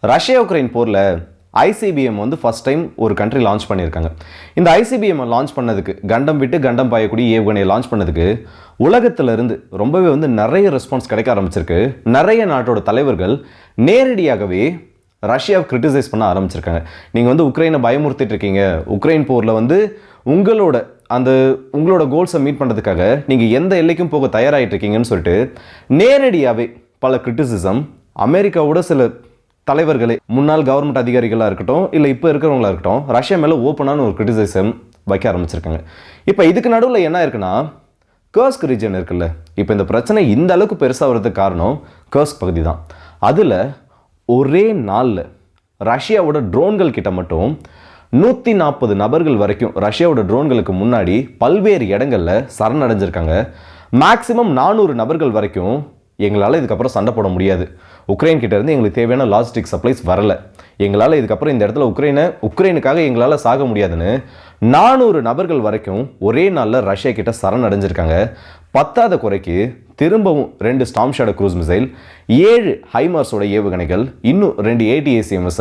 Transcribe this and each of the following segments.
Russia Ukraine போரில் ICBM வந்து first time ஒரு கண்ட்ரி லான்ச் பண்ணியிருக்காங்க. இந்த ஐசிபிஎம் லான்ச் பண்ணதுக்கு, கண்டம் விட்டு கண்டம் பாயக்கூடிய ஏவுகணையை லான்ச் பண்ணதுக்கு உலகத்திலிருந்து ரொம்பவே வந்து நிறைய ரெஸ்பான்ஸ் கிடைக்க ஆரம்பிச்சிருக்கு. நிறைய நாட்டோட தலைவர்கள் நேரடியாகவே ரஷ்யாவை கிரிட்டிசைஸ் பண்ண ஆரம்பிச்சிருக்காங்க. நீங்கள் வந்து உக்ரைனை பயமுறுத்திட்டு இருக்கீங்க, உக்ரைன் போரில் வந்து உங்களோட கோல்ஸை மீட் பண்ணுறதுக்காக நீங்கள் எந்த எல்லைக்கும் போக தயாராகிட்டு இருக்கீங்கன்னு சொல்லிட்டு நேரடியாகவே பல கிரிட்டிசிசம் அமெரிக்காவோட சில தலைவர்களே, முன்னாள் கவர்மெண்ட் அதிகாரிகளாக இருக்கட்டும், இல்லை இப்போ இருக்கிறவங்களா இருக்கட்டும், ரஷ்யா மேலே ஓப்பனான ஒரு கிரிட்டிசைசம் வைக்க ஆரம்பிச்சிருக்காங்க. இப்போ இதுக்கு நடுவில் என்ன இருக்குன்னா, கர்ஸ்க் ரீஜன் இருக்குல்ல, இப்போ இந்த பிரச்சனை இந்த அளவுக்கு பெருசாக வர்றதுக்கு காரணம் கர்ஸ்க் பகுதி தான். அதில் ஒரே நாளில் ரஷ்யாவோட ட்ரோன்கள் கிட்ட மட்டும் 140 நபர்கள் வரைக்கும் ரஷ்யாவோட ட்ரோன்களுக்கு முன்னாடி பல்வேறு இடங்களில் சரணடைஞ்சிருக்காங்க. மேக்சிமம் 400 நபர்கள் வரைக்கும் எங்களால் இதுக்கப்புறம் சண்டை போட முடியாது, உக்ரைன் கிட்ட இருந்து எங்களுக்கு தேவையான லாஜிஸ்டிக் சப்ளைஸ் வரல, எங்களால் இதுக்கப்புறம் இந்த இடத்துல உக்ரைனுக்காக எங்களால் சாக முடியாதுன்னு 400 நபர்கள் வரைக்கும் ஒரே நாளில் ரஷ்யா கிட்ட சரணடைஞ்சிருக்காங்க. பத்தாத குறைக்கு திரும்பவும் 2 ஸ்டார்ம் ஷேடோ க்ரூஸ் மிசைல், 7 ஹைமார்ஸோட ஏவுகணைகள், இன்னும் 2 ATACMS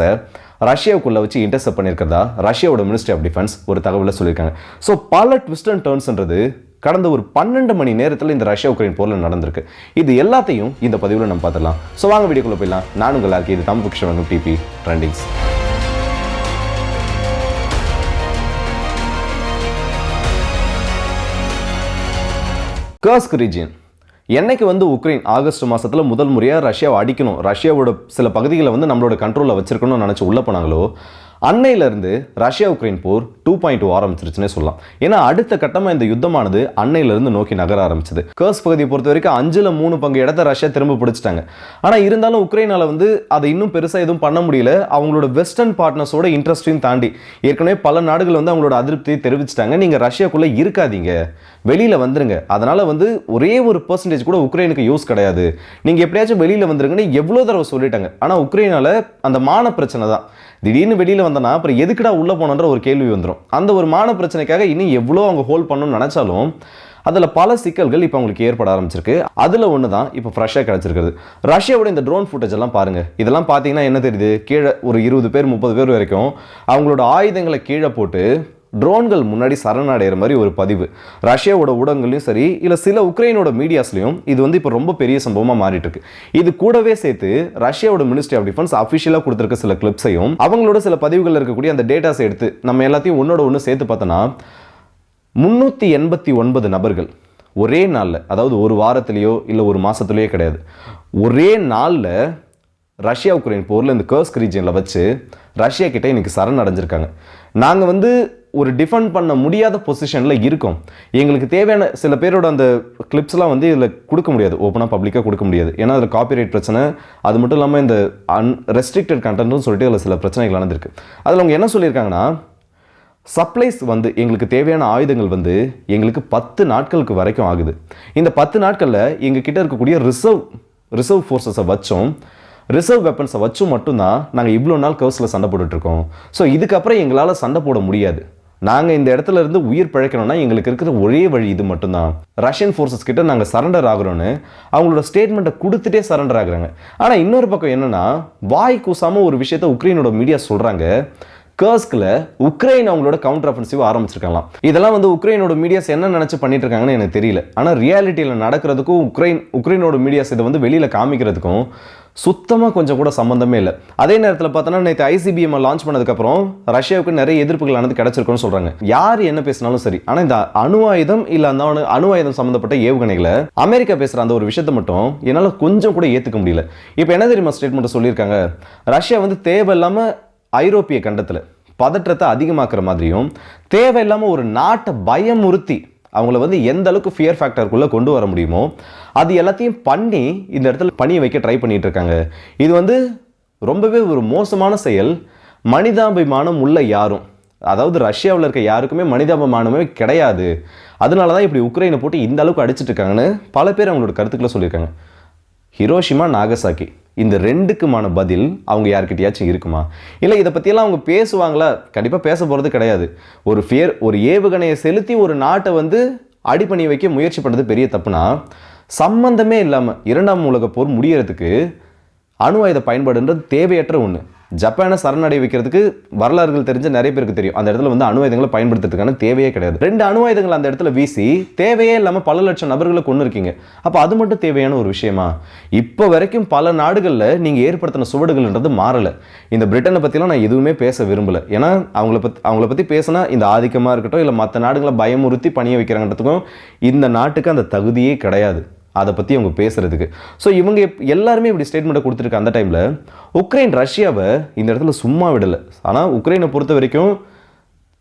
ரஷ்யாவுக்குள்ள வச்சு இன்டர்செப்ட் பண்ணியிருக்கிறதா ரஷ்யாவோட மினிஸ்ட்ரி ஆஃப் டிஃபென்ஸ் ஒரு தகவலை சொல்லியிருக்காங்க. ஸோ பல ட்விஸ்ட் அண்ட் டர்ன்ஸ்ன்றது கடந்த ஒரு 12 மணி நேரத்தில் இந்த ரஷ்யா உக்ரைன் போரில் நடந்திருக்கு. இது எல்லாத்தையும் இந்த பதிவில் நம்ம பார்த்துடலாம். ஸோ வாங்க வீடியோக்குள்ள போயிடலாம். நான் உங்கள் எல்லாருக்கும் இது தமிழ் புக்ஷன் டிபி ட்ரெண்டிங்ஸ். கர்ஸ்க் ரீஜியன் என்னைக்கு வந்து உக்ரைன் ஆகஸ்ட் மாதத்தில் முதல் முறையாக ரஷ்யாவை அடிக்கணும், ரஷ்யாவோட சில பகுதிகளை வந்து நம்மளோட கண்ட்ரோலில் வச்சிருக்கணும்னு நினச்சி உள்ளே போனாங்களோ, அன்னையிலிருந்து ரஷ்யா உக்ரைன் போர் 2.2 ஆரம்பிச்சிருச்சுன்னே சொல்லலாம். ஏன்னா அடுத்த கட்டமாக இந்த யுத்தமானது அன்னையிலிருந்து நோக்கி நகர ஆரம்பிச்சது. கர்ஸ் பகுதியை பொறுத்த வரைக்கும் 5ல் 3 பங்கு இடத்த ரஷ்யா திரும்ப பிடிச்சிட்டாங்க. ஆனால் இருந்தாலும் உக்ரைனால் வந்து அதை இன்னும் பெருசாக எதுவும் பண்ண முடியல. அவங்களோட வெஸ்டர்ன் பார்ட்னர்ஸோட இன்ட்ரெஸ்டையும் தாண்டி ஏற்கனவே பல நாடுகள் வந்து அவங்களோட அதிருப்தியை தெரிவிச்சிட்டாங்க. நீங்கள் ரஷ்யாக்குள்ளே இருக்காதீங்க, வெளியில் வந்துருங்க, அதனால் வந்து ஒரே ஒரு % கூட உக்ரைனுக்கு யூஸ் கிடையாது, நீங்கள் எப்படியாச்சும் வெளியில் வந்துருங்கன்னு எவ்வளோ தடவை சொல்லிட்டாங்க. ஆனால் உக்ரைனால் அந்த மான பிரச்சனை தான். திடீர்னு வெளியில் வந்தனா அப்புறம் எதுக்குடா உள்ளே போனன்ற ஒரு கேள்வி வந்துடும். அந்த ஒரு மான பிரச்சனைக்காக இன்னும் எவ்வளோ அவங்க ஹோல்ட் பண்ணணும்னு நினச்சாலும் அதில் பல சிக்கல்கள் இப்போ அவங்களுக்கு ஏற்பட ஆரம்பிச்சிருக்கு. அதில் ஒன்று தான் இப்போ ஃப்ரெஷ்ஷாக கிடச்சிருக்குது. ரஷ்யாவோட இந்த ட்ரோன் ஃபுட்டேஜ் எல்லாம் பாருங்கள். இதெல்லாம் பார்த்தீங்கன்னா என்ன தெரியுது, கீழே ஒரு 20 பேர் 30 பேர் வரைக்கும் அவங்களோட ஆயுதங்களை கீழே போட்டு ட்ரோன்கள் முன்னாடி சரணடைகிற மாதிரி ஒரு பதிவு ரஷ்யாவோட ஊடகங்களையும் சரி, இல்லை சில உக்ரைனோட மீடியாஸ்லையும் இது வந்து இப்போ ரொம்ப பெரிய சம்பவமாக மாறிட்டு இருக்கு. இது கூடவே சேர்த்து ரஷ்யாவோட மினிஸ்ட்ரி ஆஃப் டிஃபென்ஸ் அஃபிஷியலாக கொடுத்துருக்க சில கிளிப்ஸையும் அவங்களோட சில பதிவுகள் இருக்கக்கூடிய அந்த டேட்டாஸை எடுத்து நம்ம எல்லாத்தையும் ஒன்று சேர்த்து பார்த்தோன்னா 389 நபர்கள் ஒரே நாளில், அதாவது ஒரு வாரத்திலேயோ இல்லை ஒரு மாதத்துலேயோ கிடையாது, ஒரே நாளில் ரஷ்யா உக்ரைன் போரில் இந்த கர்ஸ்க் ரீஜியனில் வச்சு ரஷ்யா கிட்டே இன்றைக்கி சரணடைஞ்சிருக்காங்க. நாங்கள் வந்து ஒரு டிஃபெண்ட் பண்ண முடியாத பொசிஷனில் இருக்கோம், எங்களுக்கு தேவையான சில பேரோட அந்த கிளிப்ஸ்லாம் வந்து இதில் கொடுக்க முடியாது, ஓப்பனாக பப்ளிக்காக கொடுக்க முடியாது. ஏன்னா அதில் காப்பிரைட் பிரச்சனை, அது மட்டும் இல்லாமல் இந்த ரெஸ்ட்ரிக்டட் கண்டென்ட்னு சொல்லிட்டு அதில் சில பிரச்சனைகள் நடந்திருக்கு. அதில் அவங்க என்ன சொல்லியிருக்காங்கன்னா, சப்ளைஸ் வந்து எங்களுக்கு தேவையான ஆயுதங்கள் வந்து எங்களுக்கு 10 நாட்களுக்கு வரைக்கும் ஆகுது. இந்த 10 நாட்களில் எங்ககிட்ட இருக்கக்கூடிய ரிசர்வ் ஃபோர்ஸஸை வச்சோம், ரிசர்வ் வெப்பன்ஸை வச்சும் மட்டும்தான் நாங்கள் இவ்வளோ நாள் கர்ஸில் சண்டை போட்டுட்ருக்கோம். ஸோ இதுக்கப்புறம் எங்களால் சண்டை போட முடியாது, நாங்கள் இந்த இடத்துல இருந்து உயிர் பிழைக்கணும்னா எங்களுக்கு இருக்கிற ஒரே வழி இது மட்டும்தான், ரஷ்யன் ஃபோர்ஸஸ் கிட்ட நாங்கள் சரண்டர் ஆகிறோன்னு அவங்களோட ஸ்டேட்மெண்ட்டை கொடுத்துட்டே சரண்டர் ஆகுறாங்க. ஆனால் இன்னொரு பக்கம் என்னென்னா, வாய் கூசாமல் ஒரு விஷயத்த உக்ரைனோட மீடியா சொல்கிறாங்க, கர்ஸ்கில் உக்ரைன் அவங்களோட கவுண்டர் அஃபென்சிவ் ஆரம்பிச்சிருக்கலாம். இதெல்லாம் வந்து உக்ரைனோட மீடியாஸ் என்ன நினச்சி பண்ணிட்டு இருக்காங்கன்னு எனக்கு தெரியல. ஆனால் ரியாலிட்டியில் நடக்கிறதுக்கும் உக்ரைனோட மீடியாஸ் இதை வந்து வெளியில் காமிக்கிறதுக்கும் சுத்தமாக கொஞ்சம் கூட சம்மந்தமே இல்லை. அதே நேரத்தில் பார்த்தோன்னா நேற்று ஐசிபிஎம் லான்ச் பண்ணதுக்கப்புறம் ரஷ்யாவுக்கு நிறைய எதிர்ப்புகள் ஆனது கிடச்சிருக்குன்னு சொல்கிறாங்க. யார் என்ன பேசினாலும் சரி, ஆனால் இந்த அணு ஆயுதம் இல்லை அந்த அணு ஆயுதம் சம்மந்தப்பட்ட ஏவுகணைகளை அமெரிக்கா பேசுகிற அந்த ஒரு விஷயத்தை மட்டும் என்னால் கொஞ்சம் கூட ஏற்றுக்க முடியல. இப்போ என்ன தெரியுமா ஸ்டேட்மெண்ட்டை சொல்லியிருக்காங்க, ரஷ்யா வந்து தேவையில்லாமல் ஐரோப்பிய கண்டத்தில் பதற்றத்தை அதிகமாக்குற மாதிரியும், தேவையில்லாமல் ஒரு நாட்டை பயமுறுத்தி அவங்கள வந்து எந்த அளவுக்கு ஃபியர் ஃபேக்டருக்குள்ளே கொண்டு வர முடியுமோ அது எல்லாத்தையும் பண்ணி இந்த இடத்துல பணியை வைக்க ட்ரை பண்ணிட்டு இருக்காங்க. இது வந்து ரொம்பவே ஒரு மோசமான செயல். மனிதாபிமானம் உள்ள யாரும், அதாவது ரஷ்யாவில் இருக்க யாருக்குமே மனிதாபிமானமே கிடையாது, அதனால தான் இப்படி உக்ரைனை போட்டு இந்த அளவுக்கு அடிச்சிட்டு இருக்காங்கன்னு பல பேர் அவங்களோட கருத்துக்களை சொல்லியிருக்காங்க. ஹிரோஷிமா, நாகசாக்கி, இந்த 2க்குமான பதில் அவங்க யார்கிட்டயாச்சும் இருக்குமா? இல்லை இதை பற்றியெல்லாம் அவங்க பேசுவாங்களா? கண்டிப்பாக பேச போகிறது கிடையாது. ஒரு ஏவுகணையை செலுத்தி ஒரு நாட்டை வந்து அடி பண்ணி வைக்க முயற்சி பண்ணுறது பெரிய தப்புனா, சம்பந்தமே இல்லாமல் 2ஆம் உலகப் போர் முடியறதுக்கு அணு ஆயுத பயன்பாடுன்றது தேவையற்ற ஒன்று. ஜப்பானை சரணடைய வைக்கிறதுக்கு வரலாறுகள் தெரிஞ்ச நிறைய பேருக்கு தெரியும். அந்த இடத்துல வந்து அணு ஆயுதங்களை பயன்படுத்துறதுக்கான தேவையே கிடையாது. 2 அணு ஆயுதங்கள் அந்த இடத்துல வீசி தேவையே இல்லாமல் பல லட்சம் நபர்களை கொண்டு இருக்கீங்க. அப்போ அது மட்டும் தேவையான ஒரு விஷயமா? இப்போ வரைக்கும் பல நாடுகளில் நீங்கள் ஏற்படுத்தின சுவடுகள்ன்றது மாறலை. இந்த பிரிட்டனை பற்றிலாம் நான் எதுவுமே பேச விரும்பலை. ஏன்னா அவங்கள பற்றி பேசினா இந்த ஆதிக்கமாக இருக்கட்டும், இல்லை மற்ற நாடுகளை பயமுறுத்தி பணிய வைக்கிறாங்கன்றதுக்கும் இந்த நாட்டுக்கு அந்த தகுதியே கிடையாது அதை பற்றி அவங்க பேசுகிறதுக்கு. ஸோ இவங்க எல்லாருமே இப்படி ஸ்டேட்மெண்ட்டை கொடுத்துருக்க அந்த டைமில் உக்ரைன் ரஷ்யாவை இந்த இடத்துல சும்மா விடலை. ஆனால் உக்ரைனை பொறுத்த வரைக்கும்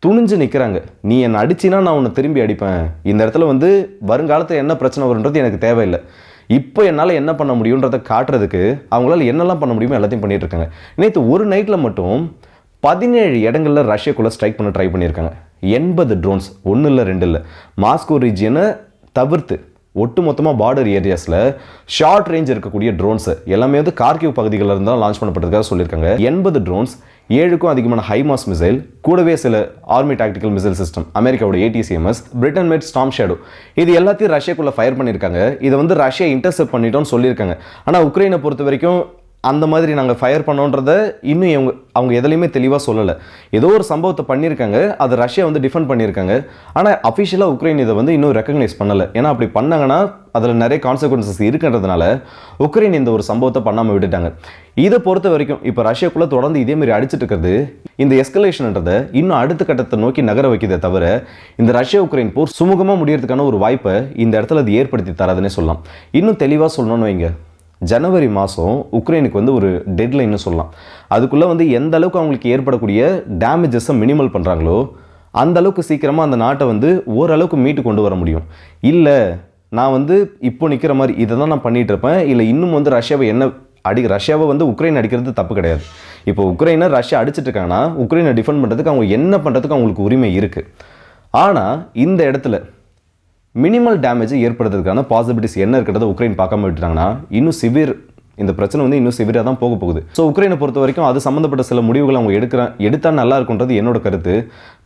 துணிஞ்சு நிற்கிறாங்க. நீ என்னை அடிச்சினா நான் உன்னை திரும்பி அடிப்பேன். இந்த இடத்துல வந்து வருங்காலத்தில் என்ன பிரச்சனை வருன்றது எனக்கு தேவையில்லை. இப்போ என்னால் என்ன பண்ண முடியுன்றதை காட்டுறதுக்கு அவங்களால என்னெல்லாம் பண்ண முடியுமோ எல்லாத்தையும் பண்ணிட்டு இருக்காங்க. நேற்று ஒரு நைட்டில் மட்டும் 17 இடங்களில் ரஷ்யாக்குள்ளே ஸ்ட்ரைக் பண்ண ட்ரை பண்ணியிருக்காங்க. 80 ட்ரோன்ஸ், 1 இல்லை 2 இல்லை, மாஸ்கோ ரீஜியனை தவிர்த்து ஒட்டுமொத்தமாக பார்டர் ஏரியாஸில் ஷார்ட் ரேஞ்ச் இருக்கக்கூடிய ட்ரோன்ஸ் எல்லாமே வந்து கார்கிவ் பகுதிகளில் இருந்தால் லான்ச் பண்ணப்பட்டதுக்காக சொல்லியிருக்காங்க. 80 ட்ரோன்ஸ், 7க்கும் அதிகமான ஹைமாஸ் மிசைல், கூடவே சில ஆர்மி டாக்டிக்கல் மிசைல் சிஸ்டம், அமெரிக்காவோட ATCMS, Britain made Storm Shadow, இது எல்லாத்தையும் ரஷ்யாக்குள்ளே ஃபயர் பண்ணியிருக்காங்க. இதை வந்து ரஷ்யா இன்டர்செப்ட் பண்ணிட்டோம்னு சொல்லியிருக்காங்க. ஆனால் உக்ரைனை பொறுத்த வரைக்கும் அந்த மாதிரி நாங்கள் ஃபயர் பண்ணோன்றத இன்னும் அவங்க எதுலையுமே தெளிவாக சொல்லலை. ஏதோ ஒரு சம்பவத்தை பண்ணியிருக்காங்க, அது ரஷ்யா வந்து டிஃபெண்ட் பண்ணியிருக்காங்க. ஆனால் அஃபிஷியலாக உக்ரைன் இதை வந்து இன்னும் ரெக்கக்னைஸ் பண்ணலை. ஏன்னா அப்படி பண்ணாங்கன்னா அதில் நிறைய கான்சிக்வன்சஸ் இருக்குன்றதுனால உக்ரைன் இந்த ஒரு சம்பவத்தை பண்ணாமல் விட்டுட்டாங்க. இதை பொறுத்த வரைக்கும் இப்போ ரஷ்யாக்குள்ளே தொடர்ந்து இதேமாரி அடிச்சுட்டு இருக்கிறது இந்த எஸ்கலேஷன்ன்றதை இன்னும் அடுத்த கட்டத்தை நோக்கி நகர வைக்கிறதே தவிர இந்த ரஷ்யா உக்ரைன் போர் சுமூகமாக முடியறதுக்கான ஒரு வாய்ப்பை இந்த இடத்துல அது ஏற்படுத்தி தராதுன்னே சொல்லலாம். இன்னும் தெளிவாக சொல்லணும்னு வைங்க, ஜனவரி மாதம் உக்ரைனுக்கு வந்து ஒரு டெட்லைன்னு சொல்லலாம். அதுக்குள்ளே வந்து எந்த அளவுக்கு அவங்களுக்கு ஏற்படக்கூடிய டேமேஜஸை மினிமல் பண்ணுறாங்களோ அந்த அளவுக்கு சீக்கிரமாக அந்த நாட்டை வந்து ஓரளவுக்கு மீட்டு கொண்டு வர முடியும். இல்லை நான் வந்து இப்போ நிற்கிற மாதிரி இதை தான் நான் பண்ணிகிட்டு இருப்பேன், இல்லை இன்னும் வந்து ரஷ்யாவை வந்து உக்ரைன் அடிக்கிறது தப்பு கிடையாது. இப்போ உக்ரைனை ரஷ்யா அடிச்சிட்டு இருக்காங்கன்னா உக்ரைனை டிஃபெண்ட் பண்ணுறதுக்கு அவங்க என்ன பண்ணுறதுக்கு அவங்களுக்கு உரிமை இருக்குது. ஆனால் இந்த இடத்துல மினிமல் டேமேஜ் ஏற்படுறதுக்கான பாசிபிலிட்டிஸ் என்ன இருக்கிறத உக்ரைன் பார்க்காம விட்டுட்டாங்கன்னா இன்னும் இந்த பிரச்சனை வந்து இன்னும் சிவியராக தான் போக போகுது. ஸோ உக்ரைனை பொறுத்த வரைக்கும் அது சம்மந்தப்பட்ட சில முடிவுகள் அவங்க எடுத்தால் நல்லா இருக்குன்றது என்னோட கருத்து.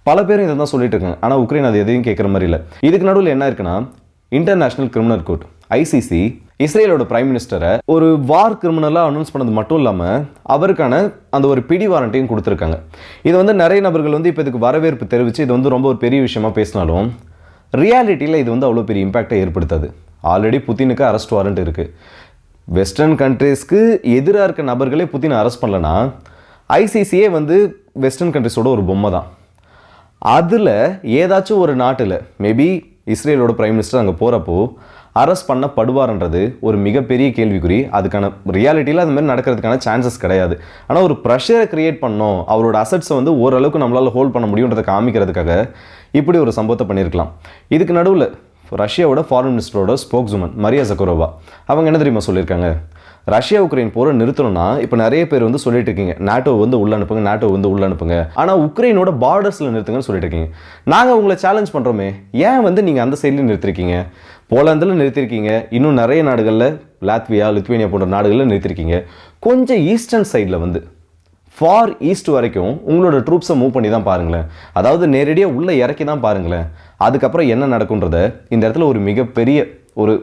பல பேரும் இதை தான் சொல்லிட்டு இருக்காங்க. ஆனால் உக்ரைன் அது எதையும் கேட்குற மாதிரி இல்லை. இதுக்கு நடுவில் என்ன இருக்குன்னா, இன்டர்நேஷனல் கிரிமினல் கோர்ட் ICC இஸ்ரேலோட பிரைம் மினிஸ்டரை ஒரு வார் கிரிமினலாக அனௌன்ஸ் பண்ணது மட்டும் இல்லாமல் அவருக்கான அந்த ஒரு பிடி வாரண்ட்டையும் கொடுத்துருக்காங்க. இது வந்து நிறைய நபர்கள் வந்து இப்போ இதுக்கு வரவேற்பு தெரிவித்து இது வந்து ரொம்ப ஒரு பெரிய விஷயமா பேசினாலும் ரியாலிட்டியில் இது வந்து அவ்வளோ பெரிய இம்பேக்டை ஏற்படுத்தாது. ஆல்ரெடி புதினுக்கு அரெஸ்ட் வாரண்ட் இருக்குது. வெஸ்டர்ன் கண்ட்ரீஸ்க்கு எதிராக இருக்க நபர்களே புதினை அரெஸ்ட் பண்ணலன்னா ICCயே வந்து வெஸ்டர்ன் கண்ட்ரிஸோட ஒரு பொம்மை தான். அதில் ஏதாச்சும் ஒரு நாட்டில் மேபி இஸ்ரேலோட பிரைம் மினிஸ்டர் அங்கே போகிறப்போ அரெஸ்ட் பண்ணப்படுவார்ன்றது ஒரு மிகப்பெரிய கேள்விக்குறி. அதுக்கான ரியாலிட்டியில் அது மாதிரி நடக்கிறதுக்கான சான்சஸ் கிடையாது. ஆனால் ஒரு ப்ரெஷரை கிரியேட் பண்ணோம், அவரோட அசட்ஸை வந்து ஓரளவுக்கு நம்மளால் ஹோல்ட் பண்ண முடியுன்றதை காமிக்கிறதுக்காக இப்படி ஒரு சம்பவத்தை பண்ணியிருக்கலாம். இதுக்கு நடுவில் ரஷ்யாவோட ஃபாரின் மினிஸ்டரோட ஸ்போக்ஸ்வுமன் மரியா ஜக்கரோவா அவங்க என்ன தெரியுமா சொல்லியிருக்காங்க, ரஷ்யா உக்ரைன் போரை நிறுத்தணும்னா இப்போ நிறைய பேர் வந்து சொல்லிட்டு இருக்கீங்க நாட்டோ வந்து உள்ள அனுப்புங்க, ஆனால் உக்ரைனோட பார்டர்ஸில் நிறுத்துங்கன்னு சொல்லிட்டு இருக்கீங்க. நாங்கள் உங்களை சேலஞ்ச் பண்ணுறோமே, ஏன் வந்து நீங்கள் அந்த சைட்லையும் நிறுத்திருக்கீங்க? போலாந்தில் நிறுத்திருக்கீங்க, இன்னும் நிறைய நாடுகளில் லாத்வியா லித்வேனியா போன்ற நாடுகளில் நிறுத்திருக்கீங்க. கொஞ்சம் ஈஸ்டர்ன் சைடில் வந்து ஃபார் ஈஸ்ட் வரைக்கும் உங்களோட ட்ரூப்ஸை மூவ் பண்ணி தான் பாருங்களேன். அதாவது நேரடியாக உள்ளே இறக்கி தான் பாருங்களேன். அதுக்கப்புறம் என்ன நடக்குன்றத இந்த இடத்துல ஒரு மிகப்பெரிய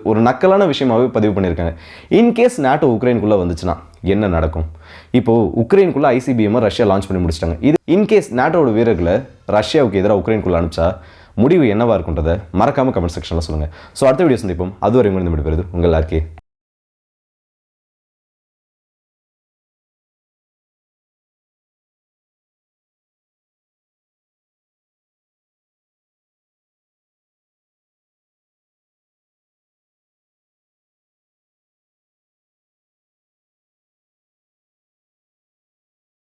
ஒரு நக்கலான விஷயமாகவே பதிவு பண்ணியிருக்காங்க. இன்கேஸ் நாட்டோ உக்ரைனுக்குள்ளே வந்துச்சுன்னா என்ன நடக்கும்? இப்போது உக்ரைனுக்குள்ளே ICBM ரஷ்யா லான்ச் பண்ணி முடிச்சிட்டாங்க. இது இன்கேஸ் நாட்டோட வீரர்களை ரஷ்யாவுக்கு எதிராக உக்ரைனுக்குள்ளே அனுப்பிச்சா முடிவு என்னவா இருக்குன்றதை மறக்காமல் கமெண்ட் செக்ஷனில் சொல்லுங்கள். ஸோ அடுத்த வீடியோ சந்திப்போம். அதுவரை உங்களிடம் விடைபெறுவது உங்கள் RK.